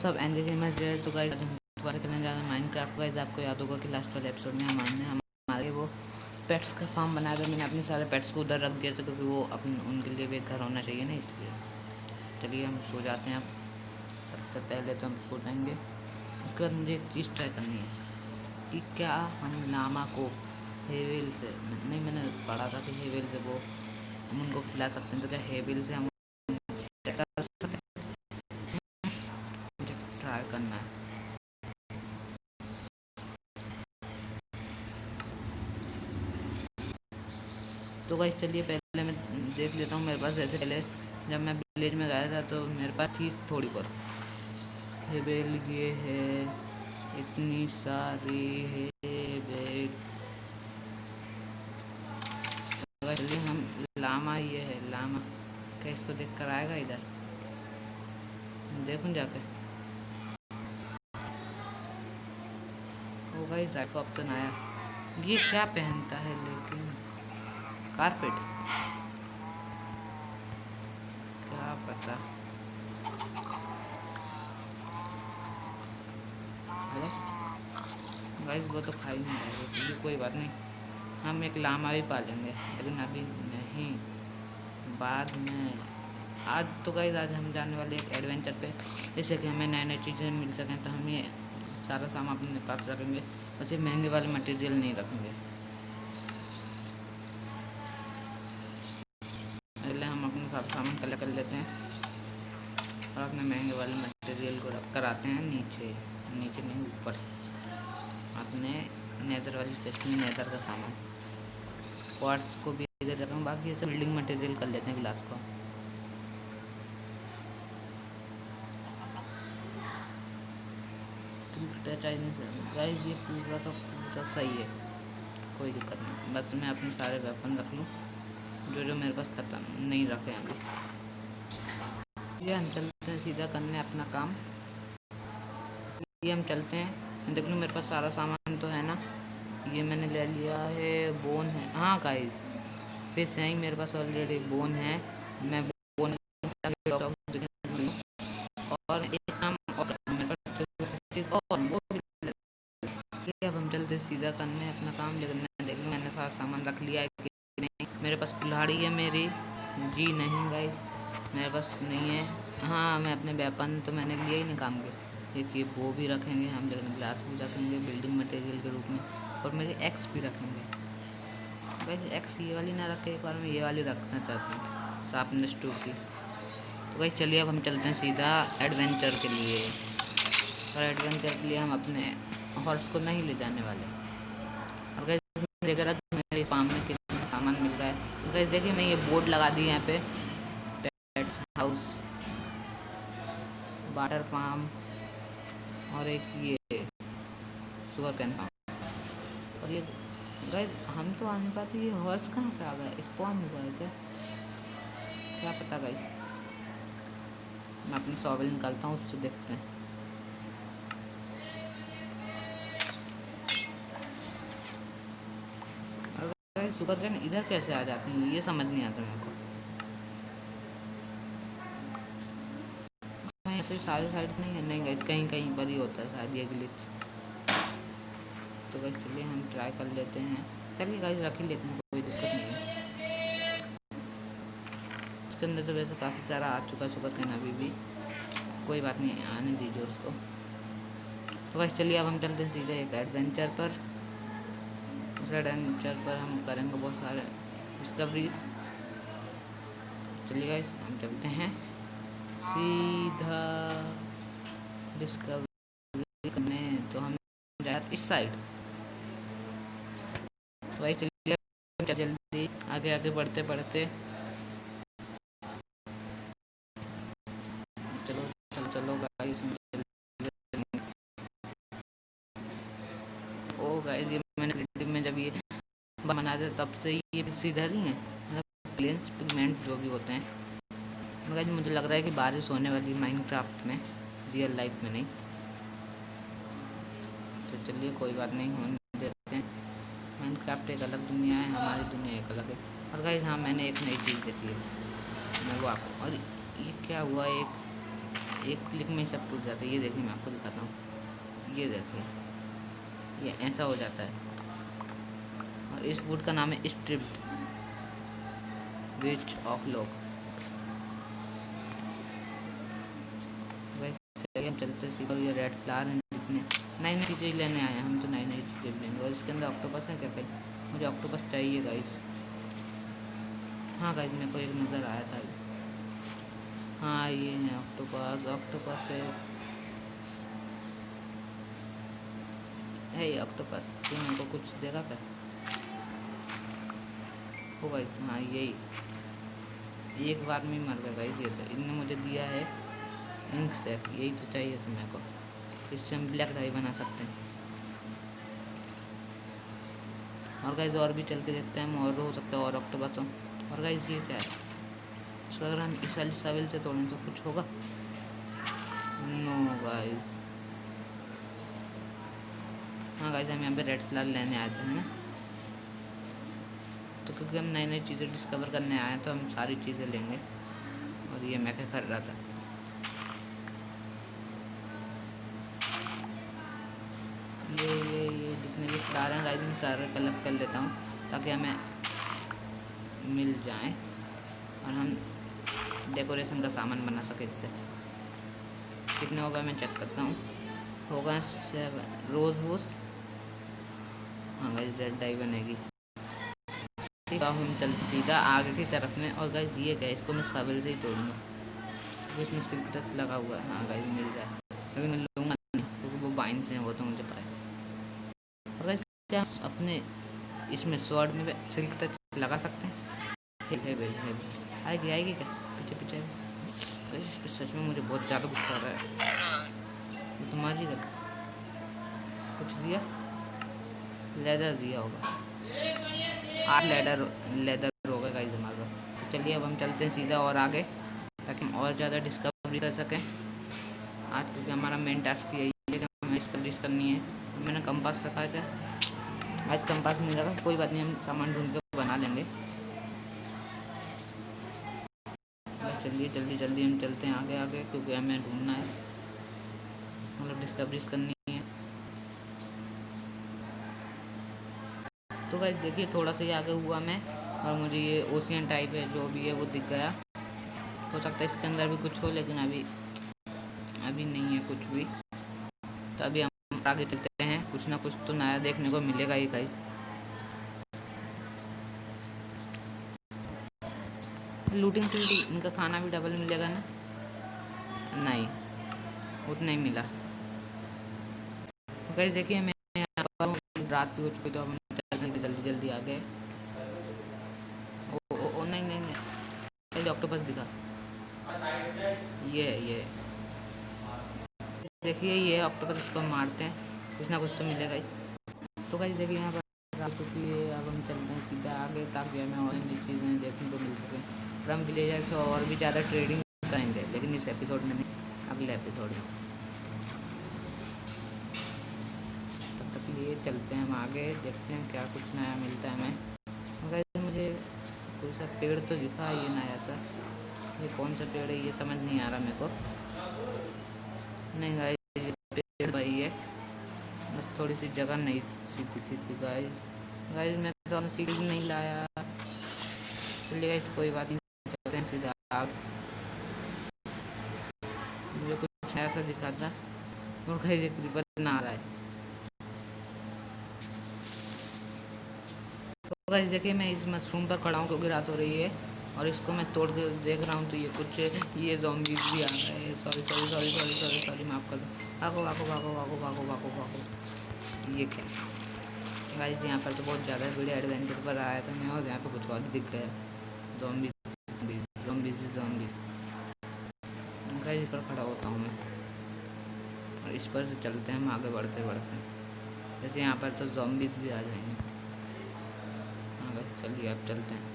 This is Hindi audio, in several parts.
सब एनजे गेमर्स रेयर। तो गाइस हम दोबारा खेलने जा रहे हैं माइनक्राफ्ट। गाइस आपको याद होगा कि लास्ट वाले एपिसोड में हमारे वो पेट्स का फार्म बनाया था। मैंने अपने सारे पेट्स को उधर रख दिया था क्योंकि वो उनके लिए भी एक घर होना चाहिए ना, इसलिए। चलिए हम सो जाते हैं अब। सबसे पहले तो हम सो जाएंगे, उसके बाद मुझे एक चीज़ ट्राई करनी है कि क्या हम लामा को हेवेल से, नहीं मैंने पढ़ा था कि हेवेल से वो हम उनको खिला सकते हैं। तो क्या हेवेल से हम ट्राई करना है। तो गाइस चलिए पहले मैं देख लेता हूँ मेरे पास। जैसे पहले जब मैं विलेज में गया था तो मेरे पास थी थोड़ी बहुत हेवेल। ये है इतनी सारी हेवेल। तो चलिए हम लामा, ये है लामा। क्या इसको देख कर आएगा इधर? देखूँ जाके। वो गाइस को ऑप्शन आया। ये क्या पहनता है लेकिन? कारपेट? क्या पता। गाइस वो तो खा ही नहीं रहा है, तो कोई बात नहीं। हम एक लामा भी पालेंगे, लेकिन अभी नहीं, बाद में। आज तो गाइस आज हम जाने वाले एक एडवेंचर पे, जैसे कि हमें नए नए चीज़ें मिल सकें। तो हम ये सारा सामान अपने पास रखेंगे और सिर्फ महंगे वाले मटेरियल नहीं रखेंगे। इसलिए हम अपना सारा सामान कलेक्ट कर लेते हैं और अपने महंगे वाले मटेरियल को रख कर आते हैं नीचे। नीचे नहीं, ऊपर अपने नेदर वाली चेस्ट में नेदर का सामान। क्वार्ट्ज को भी इधर रखा हूँ। बाकी ऐसे बिल्डिंग मटेरियल कर लेते हैं ग्लास को। गाइस ये पूरा का पूरा सही है, कोई दिक्कत नहीं। बस मैं अपने सारे वेपन रख लूँ जो जो मेरे पास ख़त्म नहीं रखे हैं अभी। ये हम चलते हैं सीधा करने अपना काम। ये हम चलते हैं। देख लो मेरे पास सारा सामान तो है ना। ये मैंने ले लिया है। बोन है, हाँ गाइस फिश है ही मेरे पास ऑलरेडी। बोन है, मैं बोन और एक काम और मेरे पास और वो भी। अब हम चलते सीधा करने अपना काम। लेकिन मैं देख लूँ मैंने सारा सामान रख लिया है कि नहीं। मेरे पास कुल्हाड़ी है मेरी जी, नहीं गाइस मेरे पास नहीं है। हाँ मैं अपने वेपन तो मैंने लिए ही नहीं काम के। देखिए वो भी रखेंगे हम, लेकिन ग्लास भी रखेंगे बिल्डिंग मटेरियल के रूप में, और मेरी एक्स भी रखेंगे। वैसे एक्स ये वाली ना रखे, एक बार मैं ये वाली रखना चाहती हूँ, शार्पनेस 2 की। तो वैसे चलिए अब हम चलते हैं सीधा एडवेंचर के लिए। और एडवेंचर के लिए हम अपने हॉर्स को नहीं ले जाने वाले। और वैसे देख रहा कि मेरे फार्म में कितना सामान मिल रहा है। तो वैसे देखिए मैं ये बोर्ड लगा दी यहाँ पे, पेट्स हाउस, वाटर फार्म, और एक ये शुगर कैन फार्म। और ये गाइस हम तो आ नहीं पाते, ये हॉर्स कहाँ से आ गया? स्पॉन हुआ है क्या? क्या पता गाइस। मैं अपनी शॉवल निकालता हूँ, उससे देखते हैं। और गाइस शुगर कैन इधर कैसे आ जाते हैं, ये समझ नहीं आता मेरे को। ऐसे सारे साइड नहीं है, नहीं गाइस कहीं कहीं पर ही होता है शायद ये ग्लिच। तो गाइस चलिए हम ट्राई कर लेते हैं। चलिए गाइस रख ही लेते हैं, कोई दिक्कत नहीं है। उसके अंदर तो वैसे काफ़ी सारा आ चुका है शुगर कैन अभी भी, कोई बात नहीं, आने दीजिए उसको। तो गाइस चलिए अब हम चलते हैं सीधे एक एडवेंचर पर। उस एडवेंचर पर हम करेंगे बहुत सारे डिस्कवरीज। चलिए गाइस हम चलते हैं सीधा डिस्कवरी करने। तो हम जाए इस साइड। तो भाई चलिए जल्दी आगे आगे बढ़ते बढ़ते, चलो चलो चलो गाइस। ओ गाइस ये मैंने क्रिएटिव में जब ये बना था तब से ये सीधा ही है, मतलब प्लेन्स पिगमेंट जो भी होते हैं। गाइस मुझे लग रहा है कि बारिश होने वाली माइनक्राफ्ट में, रियल लाइफ में नहीं। तो चलिए कोई बात नहीं, होने देते हैं। माइनक्राफ्ट एक अलग दुनिया है, हमारी दुनिया एक अलग है। और गाइस हाँ मैंने एक नई चीज़ देखी है, मैं वो आपको। और ये क्या हुआ, एक एक क्लिक में सब टूट जाता है। ये देखिए, मैं आपको दिखाता हूँ। ये देखिए, ये ऐसा हो जाता है। और इस वुड का नाम है स्ट्रिप्ड विच ऑफ लॉक। चलिए हम चलते सीखो। ये रेड फ्लावर हैं, जितने नई नई चीज़ें लेने आए हैं हम, तो नई नई चीज़ें लेंगे। और इसके अंदर ऑक्टोपस है क्या गाइस? मुझे ऑक्टोपस चाहिए गाइस। हाँ गाइस, मेरे को एक नज़र आया था। हाँ ये है ऑक्टोपस। ऑक्टोपस है ये ऑक्टोपस। तो मेरे को कुछ देगा क्या? हो गाइस, हाँ यही एक बार में ही मर गया गाइस। ये तो इनने मुझे दिया है इंक सेफ, यही तो चाहिए था मेरे को। इससे हम ब्लैक डाई बना सकते हैं। और गाइस और भी चल के देखते हैं हम, और हो सकता है और ऑक्टोपस हो। और गाइस ये क्या है? इसको अगर हम इस वाली सवेल से तोड़ें तो कुछ होगा? No guys. हाँ गाइस, हम यहाँ पे रेड फ्लावर लेने आए थे, है ना? तो क्योंकि हम नई नई चीज़ें डिस्कवर करने आए हैं, तो हम सारी चीज़ें लेंगे। और ये मैं क्या कर रहा था? ये जितने भी फ्लावर हैं गाइस, मैं सारे कलेक्ट कर लेता हूँ ताकि हमें मिल जाए और हम डेकोरेशन का सामान बना सके इससे। कितने होगा मैं चेक करता हूँ। होगा 7 रोज वूस। हाँ गाइस, रेड डाई बनेगी। ठीक है, हम चलते सीधा आगे की तरफ में। और गाइस ये क्या है? इसको मैं साबिल से ही तोड़ूंगा। इसमें सिल्क टच लगा हुआ है। हाँ गाइस, मिल रहा है, लेकिन मैं लूँगा नहीं क्योंकि वो बाइंड से हैं, वो तो मुझे पता है। और गाइस क्या अपने इसमें स्वॉर्ड में सिल्क टच लगा सकते हैं? है भाई, है। आएगी आएगी क्या? पीछे पीछे गाइस, इस पे सच में मुझे बहुत ज़्यादा गुस्सा आ रहा है। ये तुम्हारी का कुछ दिया? लेदर दिया होगा। 8 लेदर होगा गाइस हमारा। तो चलिए अब हम चलते हैं सीधा और आगे, ताकि हम और ज़्यादा डिस्कवरी कर सकें आज, क्योंकि हमारा मेन टास्क यही है कि हमें डिस्कवरी करनी है। मैंने कंपास रखा है क्या? आज कंपास नहीं रखा, कोई बात नहीं, हम सामान ढूंढ के बना लेंगे। चलिए जल्दी जल्दी हम चलते हैं आगे आगे, क्योंकि हमें ढूंढना है, मतलब डिस्कवरी करनी है। तो गाइस देखिए, थोड़ा सा ही आगे हुआ मैं, और मुझे ये ओशियन टाइप है जो भी है वो दिख गया। हो सकता है इसके अंदर भी कुछ हो, लेकिन अभी अभी नहीं है कुछ भी। तो अभी हम आगे चलते हैं, कुछ ना कुछ तो नया देखने को मिलेगा ही गाइस। लूटिंग थी, इनका खाना भी डबल मिलेगा ना? नहीं, उतना ही मिला। तो गाइस देखिए, मैं यहाँ पर हूँ, रात भी हो चुकी, तो हम जल्दी जल्दी जल्दी आ गए। ओ नहीं नहीं नहीं, पहले ऑक्टोपस दिखा। ये है, ये देखिए, ये ऑक्टोपस, इसको मारते हैं, कुछ ना कुछ तो मिलेगा ही। तो गाइस देखिए, यहाँ पर आ चुकी है। अब हम चलते हैं सीधा आगे, ताकि हमें और नई चीज़ें देखने को मिल सकें, और हम विलेजर से और भी ज़्यादा ट्रेडिंग करेंगे, लेकिन इस एपिसोड में नहीं, अगले एपिसोड में। तब तक लिए चलते हैं हम आगे, देखते हैं क्या कुछ नया मिलता है हमें। गाइस मुझे कोई सा पेड़ तो दिखा, ये नया सा। ये कौन सा पेड़ है ये समझ नहीं आ रहा मेरे को। नहीं गाइस, ये पेड़ वही है, बस थोड़ी सी जगह नहीं सी दिखी थी गाइस। गाइस मैं तो सीढ़ी नहीं लाया। चलिए गाइस, कोई बात नहीं, चलते हैं सीधा आगे। मुझे कुछ ऐसा दिखा था, और गाइस एक क्रीपर ना आ रहा है। तो गाइस देखिए, मैं इस मशरूम पर खड़ा हूँ क्योंकि रात हो रही है, और इसको मैं तोड़ के देख रहा हूँ, तो ये कुछ ये ज़ॉम्बीज़ भी आ रहे हैं। Sorry sorry sorry sorry sorry sorry, माफ़ कर दो। भागो भागो भागो भागो भागो भागो भागो। ये क्या गाइस, यहाँ पर तो बहुत ज़्यादा बड़े एडवेंचर पर आया था मैं, और यहाँ पे कुछ और दिख गया। Zombies zombies zombies. गाइस इस पर खड़ा होता हूँ मैं, और इस पर से चलते हैं हम आगे बढ़ते बढ़ते। जैसे यहाँ पर तो ज़ॉम्बीज़ भी आ जाएंगे। हाँ गाइस चलिए अब चलते हैं।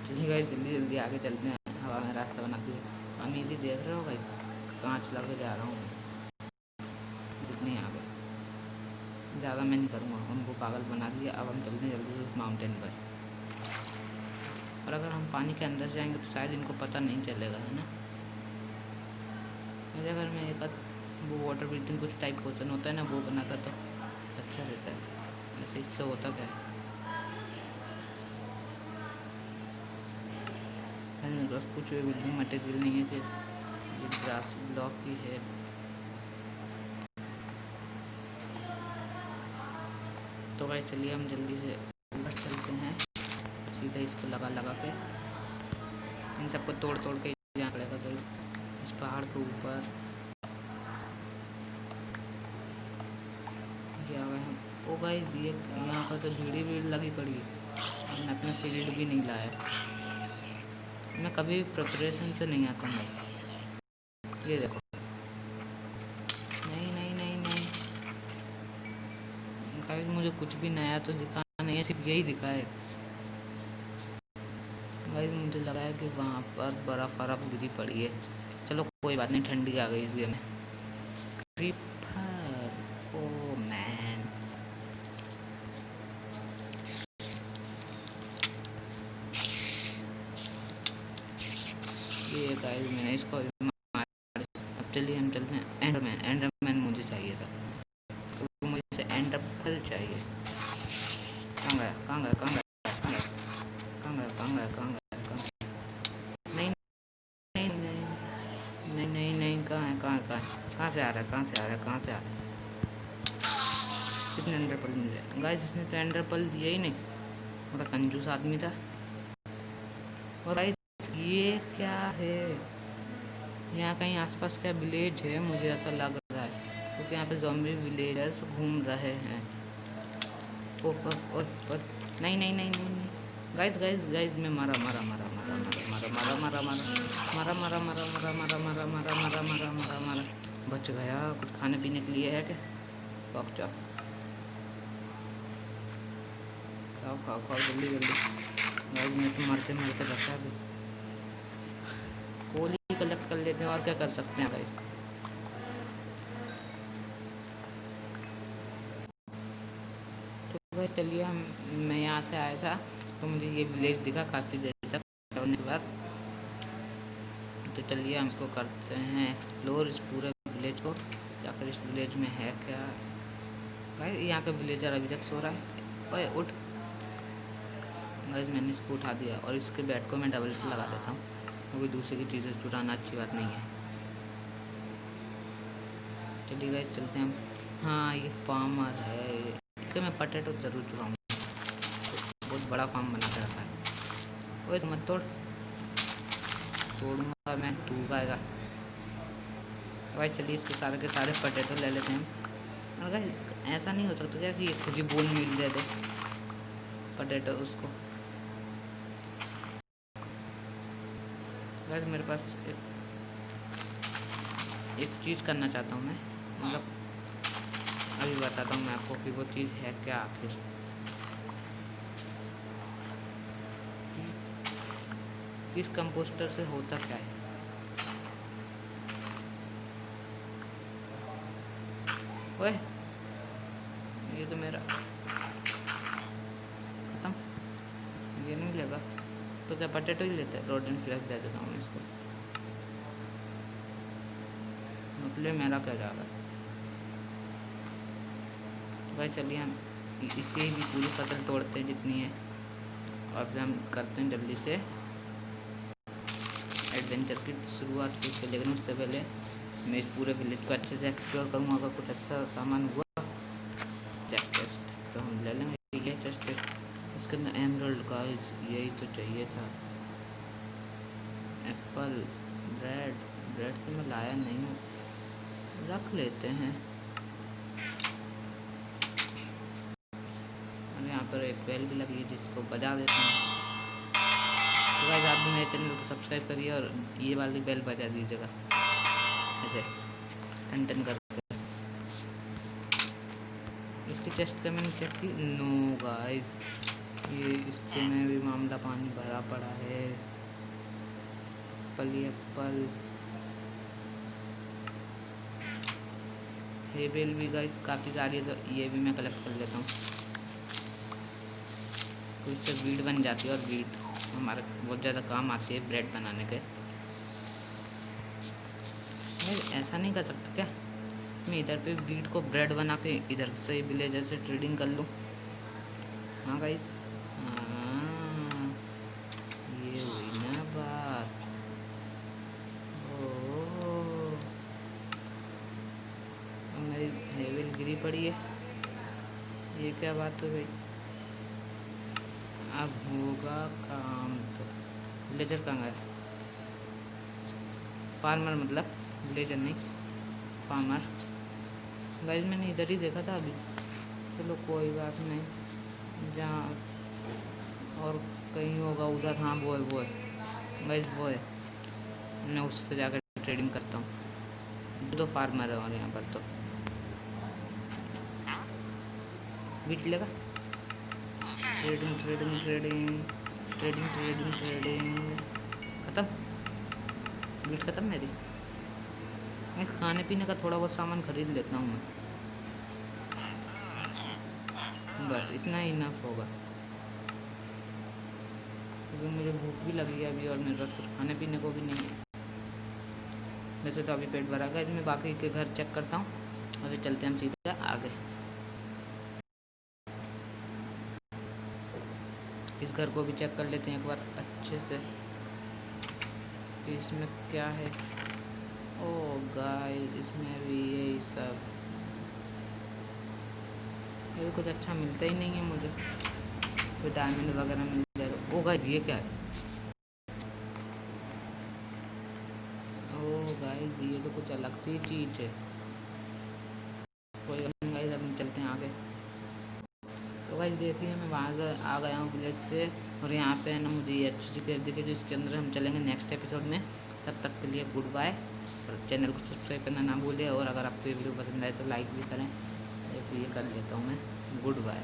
चलिए गाइस जल्दी जल्दी आगे चलते हैं, हवा में रास्ता बनाते हुए। अमीरी देख रहे हो गाइस, कांच लगे जा रहा हूँ जितने यहाँ पे। ज़्यादा मैं नहीं करूँगा, उनको पागल बना दिया। अब हम चलते हैं जल्दी से उस माउंटेन पर। और अगर हम पानी के अंदर जाएंगे तो शायद इनको पता नहीं चलेगा, है ना। मेरे घर में एक वो वाटर ब्रीथिंग कुछ टाइप क्वेश्चन होता है ना, वो बनाता तो अच्छा रहता है। ऐसे इससे होता क्या है, मेरे पास कुछ भी बिल्डिंग मटेरियल नहीं है, सिर्फ ये ग्रास ब्लॉक की है। तो भाई चलिए हम जल्दी से ऊपर चलते हैं, सीधा इसको लगा लगा के इन सबको तोड़ तोड़ के जाना पड़ेगा कहीं इस पहाड़ के ऊपर। क्या हुआ है, ओ भाई ये यहाँ पर तो भीड़ भीड़ लगी पड़ी है, मैंने अपना शील्ड भी नहीं लाया। मैं कभी भी प्रिपरेशन से नहीं आता हूँ, ये देखो। नहीं नहीं नहीं नहीं गाइस, मुझे कुछ भी नया तो दिखा नहीं है, सिर्फ यही दिखा है गाइस। मुझे लगा है कि वहाँ पर बर्फ़ बर्फ़ गिरी पड़ी है। चलो कोई बात नहीं, ठंडी आ गई इस गेम में। क्रीपर, ओ मैन, ये गाइस मैंने इसको मारा। अब चलिए हम चलते हैं एंडरमैन। एंडरमैन मुझे चाहिए था, तो मुझे एंडरपल चाहिए। कहाँ गया कहाँ गया कहाँ गया कहाँ गया कहाँ गया कहाँ गया कहाँ गया। नहीं नहीं नहीं नहीं नहीं नहीं, कहाँ है कहाँ है कहाँ से आ रहा है कहाँ से आ रहा है कहाँ से आ रहा है। कितने एंडरपल मिले गाइस, इसने तो एंडरपल दिया ही नहीं, मतलब कंजूस आदमी था। और गाइस ये क्या है, यहाँ कहीं आसपास का विलेज है मुझे ऐसा लग रहा है, क्योंकि यहाँ पे ज़ॉम्बी विलेजर्स घूम रहे हैं। ओह ओह ओह ओह, नहीं नहीं नहीं नहीं नहीं गाइस गाइस गाइस, मैं मारा मारा मारा मारा मारा मारा मारा मारा मारा मारा मारा मारा मारा मारा मारा मारा मारा मारा मारा, बच गया। कुछ खाने पीने के लिए है क्या, पक जाओ, खाओ खाओ खाओ जल्दी जल्दी। गाइस मैं तो मरते मरते बचा भी। कोल ही कलेक्ट कर लेते हैं, और क्या कर सकते हैं गाइस। तो गाइस चलिए मैं यहाँ से आया था तो मुझे ये विलेज दिखा काफ़ी देर तक होने के बाद। तो चलिए हम इसको करते हैं एक्सप्लोर, इस पूरे विलेज को, जाकर इस विलेज में है क्या। गाइस यहाँ का विलेजर अभी तक सो रहा है। ओए उठ। गाइस मैंने इसको उठा दिया और इसके बेड को मैं डबल से लगा देता हूँ, क्योंकि दूसरे की चीज़ें चुराना अच्छी बात नहीं है। चलिए गाइस चलते हैं हम। हाँ ये फार्मर है, इससे मैं पटेटो ज़रूर चुराऊँगा, बहुत बड़ा फार्म बना के रखा है। ओए मत तोड़, तोड़ूंगा मैं, तू खाएगा। भाई चलिए इसके सारे के सारे पटेटो ले लेते हैं। और गाइस ऐसा नहीं हो सकता क्या कि खुद ही बोल मिल दे दे पटेटो उसको। गाइस मेरे पास एक चीज़ करना चाहता हूँ मैं, मतलब अभी बताता हूँ मैं आपको कि वो चीज़ है क्या आखिर। इस कंपोस्टर से होता क्या है। ओए ये तो मेरा खत्म, ये नहीं लगा तो क्या पटेटो ही लेते हैं। रोडन फ्लैश दे देता हूँ इसको, मतलब मेरा क्या जा रहा है। तो भाई चलिए हम इसकी भी पूरी फसल तोड़ते हैं जितनी है, और फिर हम करते हैं जल्दी से एडवेंचर की शुरुआत फिर से। लेकिन उससे पहले मैं इस पूरे विलेज को अच्छे से एक्सप्लोर करूँगा। अगर कुछ अच्छा सामान हुआ, चेस्ट तो हम ले लेंगे। ये चेस्ट इसके अंदर एमरल्ड का, यही तो चाहिए था। एप्पल, ब्रेड, ब्रेड तो मैं लाया नहीं हूँ, रख लेते हैं। और यहाँ पर एक बेल भी लगी है जिसको बजा देते हैं। तो गाइस आप भी मेरे चैनल को सब्सक्राइब करिए और ये वाली बेल बजा दीजिएगा ऐसे टन टन करके। इसकी टेस्ट का मैंने चेक की, नो गाइस ये इसके में भी मामला पानी भरा पड़ा है। एप्पल, एप्पल, ये बेल भी गाइस काफ़ी सारी है, तो ये भी मैं कलेक्ट कर लेता हूँ, तो इससे वीड बन जाती है। और वीड हमारे बहुत ज़्यादा काम आती है ब्रेड बनाने के। ऐसा नहीं कर सकते क्या, मैं इधर पे बीट को ब्रेड बना के इधर से विलेजर से ट्रेडिंग कर लूँ। हाँ गाइस, हाँ ये हुई ना बात। ओह, मेरी हेविल गिरी पड़ी है, ये क्या बात है भाई। अब होगा काम तो। विलेजर कहाँ गया, फार्मर मतलब, विलेजर नहीं फार्मर। गाइस मैंने इधर ही देखा था अभी, चलो कोई बात नहीं, जहाँ और कहीं होगा उधर। हाँ वो है गाइस, वो है। मैं उससे जाकर ट्रेडिंग करता हूँ, दो फार्मर है और यहाँ पर तो बीट लेगा। Trading trading trading trading trading trading ख़त्म, बीट ख़त्म मेरी। मैं खाने पीने का थोड़ा बहुत सामान खरीद लेता हूँ मैं, बस इतना ही इनफ होगा, क्योंकि मुझे भूख भी लगी है अभी और मेरे पास कुछ खाने पीने को भी नहीं है। वैसे तो अभी पेट भरा गया, मैं बाकी के घर चेक करता हूँ, अभी चलते हैं हम सीधा आगे। इस घर को भी चेक कर लेते हैं एक बार अच्छे से कि इसमें क्या है। ओ गाइस, इसमें भी यही सब, ये कुछ अच्छा मिलता ही नहीं है मुझे, कोई डायमंड वगैरह मिल जाएगा। ओ गाइस ये क्या है, ओ गाइस ये तो कुछ अलग सी चीज़ है। कोई बात नहीं गाइस, अब हम चलते हैं आगे। तो गाइस देखिए मैं वहाँ से आ गया हूँ विलेज से, और यहाँ पे है ना मुझे ये अच्छी सी घर दिखी, जिसके अंदर हम चलेंगे नेक्स्ट एपिसोड में। तब तक के लिए गुड बाय, और चैनल को सब्सक्राइब करना ना भूलें, और अगर आपको ये वीडियो पसंद आए तो लाइक भी करें। ये कर लेता हूँ मैं, गुड बाय।